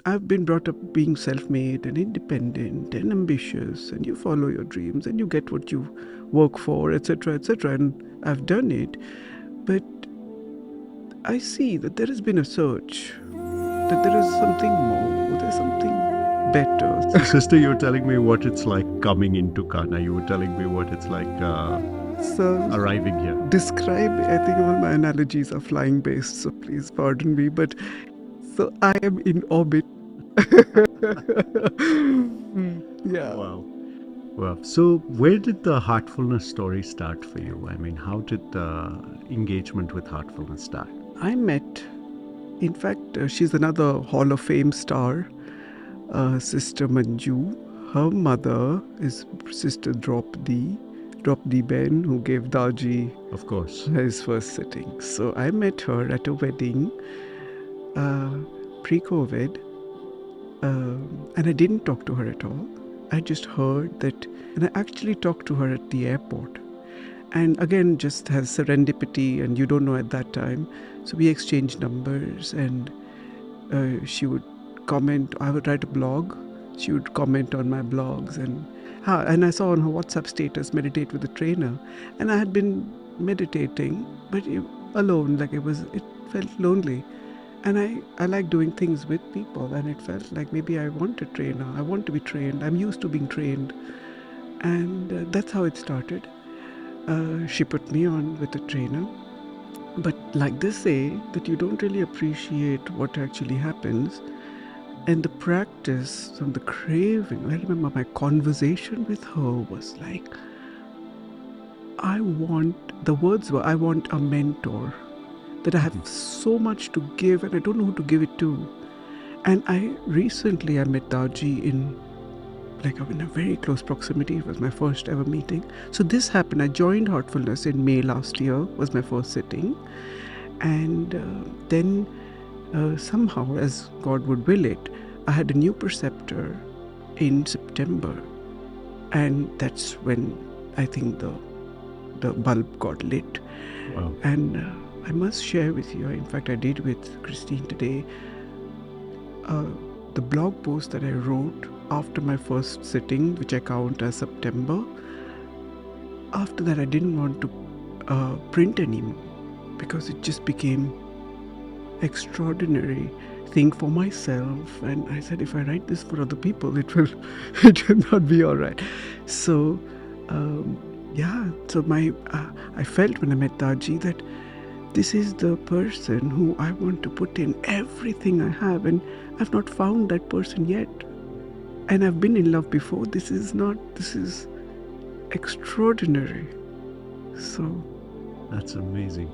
I've been brought up being self-made and independent and ambitious, and you follow your dreams and you get what you work for, etc., etc. And I've done it. But I see that there has been a search, that there is something more, there's something better. Sister, you were telling me what it's like coming into Kanha. You were telling me what it's like So, arriving here. describe, I think all my analogies are flying based, so please pardon me. But so I am in orbit. Yeah. Wow. Well, so where did the Heartfulness story start for you? I mean, how did the engagement with Heartfulness start? I met, in fact, she's another Hall of Fame star, Sister Manju. Her mother is Sister Dropdi Ben, who gave Daaji Of course. his first sitting. So I met her at a wedding pre-COVID, and I didn't talk to her at all. I just heard that, and I actually talked to her at the airport. And again, just has serendipity, and you don't know at that time. So we exchanged numbers, and she would comment. I would write a blog. She would comment on my blogs, and I saw on her WhatsApp status, meditate with a trainer. And I had been meditating, but alone, like it felt lonely. And I like doing things with people, and it felt like maybe I want a trainer. I want to be trained. I'm used to being trained. And that's how it started. She put me on with a trainer. But like they say, that you don't really appreciate what actually happens. And the practice and the craving, I remember my conversation with her was like, the words were, I want a mentor. That I have so much to give and I don't know who to give it to. And I met Daaji in a very close proximity. It was my first ever meeting. So this happened. I joined Heartfulness in May last year, was my first sitting. And then somehow, as God would will it, I had a new preceptor in September. And that's when I think the bulb got lit. Wow. And I must share with you, in fact I did with Christine today, the blog post that I wrote after my first sitting, which I count as September. After that I didn't want to print anymore, because it just became extraordinary thing for myself. And I said, if I write this for other people, it will not be all right. So I felt when I met Daaji that this is the person who I want to put in everything I have, and I've not found that person yet. And I've been in love before. This is extraordinary. So That's amazing.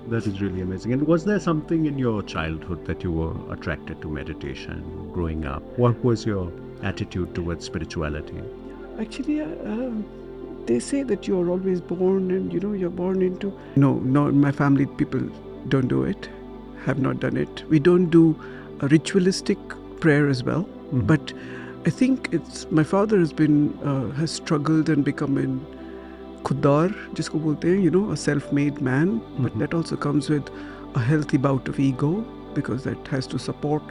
That is really amazing. And was there something in your childhood that you were attracted to meditation growing up? What was your attitude towards spirituality? actually, they say that you are always born, and you're born into. No, in my family, people don't do it, have not done it. We don't do a ritualistic prayer as well. Mm-hmm. But I think my father has struggled and become an khudar, jisko bolte hain, a self-made man. Mm-hmm. But that also comes with a healthy bout of ego, because that has to support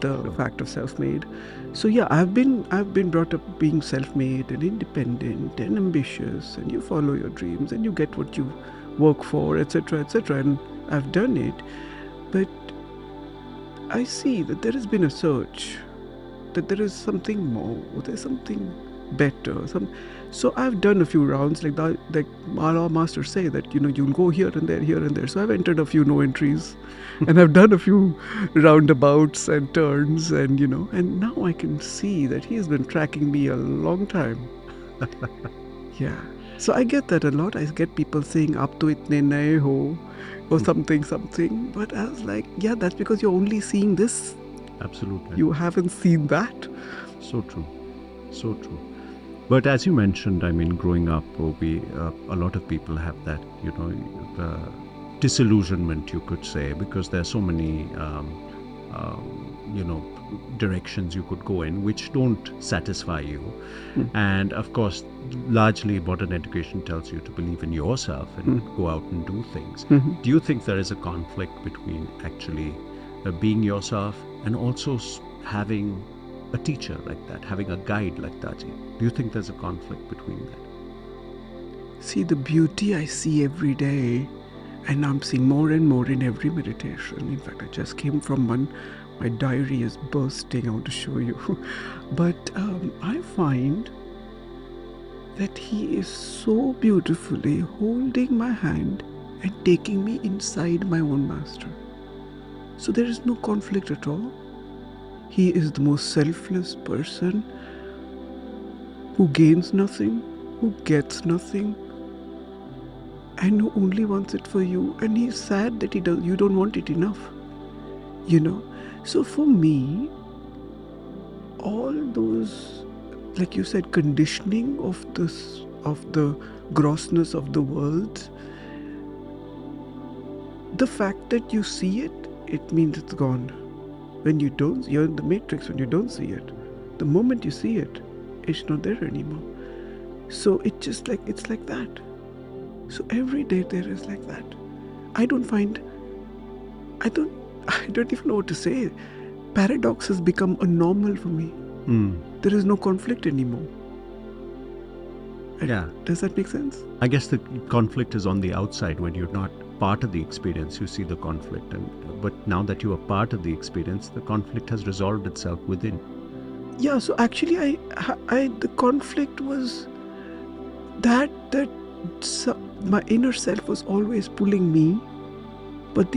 the fact of self-made. So yeah, I've been brought up being self-made and independent and ambitious, and you follow your dreams and you get what you work for, etc., etc. And I've done it. But I see that there has been a search, that there is something more, there's something better. So I've done a few rounds, like our masters say that you'll go here and there. So I've entered a few no entries, and I've done a few roundabouts and turns, and and now I can see that he has been tracking me a long time. Yeah. So I get that a lot. I get people saying "Ab to itne naye ho," or something. But I was like, yeah, that's because you're only seeing this. Absolutely. You haven't seen that. So true. So true. But as you mentioned, I mean, growing up, a lot of people have that, disillusionment, you could say, because there are so many, directions you could go in which don't satisfy you. Mm. And of course, largely modern education tells you to believe in yourself and go out and do things. Mm-hmm. Do you think there is a conflict between actually being yourself and also having a teacher like that, having a guide like Daaji? Do you think there's a conflict between that? See, the beauty I see every day, and I'm seeing more and more in every meditation. In fact, I just came from one. My diary is bursting. I want to show you. But I find that he is so beautifully holding my hand and taking me inside my own master. So there is no conflict at all. He is the most selfless person who gains nothing, who gets nothing, and who only wants it for you. And he's sad that you don't want it enough. So for me, all those, like you said, conditioning of the grossness of the world, the fact that you see it means it's gone. When you don't, you're in the matrix when you don't see it. The moment you see it, it's not there anymore. So it's like that. So every day there is like that. I don't even know what to say. Paradox has become a normal for me. There is no conflict anymore. Yeah. Does that make sense? I guess the conflict is on the outside. When you're not part of the experience, you see the conflict. But now that you are part of the experience, the conflict has resolved itself within. Yeah, so actually the conflict was that my inner self was always pulling me, but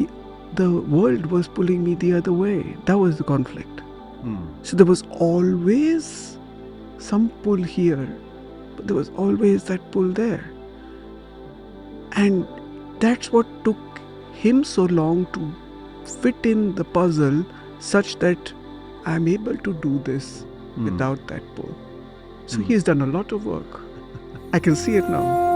the world was pulling me the other way. That was the conflict. So there was always some pull here, but there was always that pull there. And that's what took him so long to fit in the puzzle such that I'm able to do this without that pull. So he's done a lot of work. I can see it now.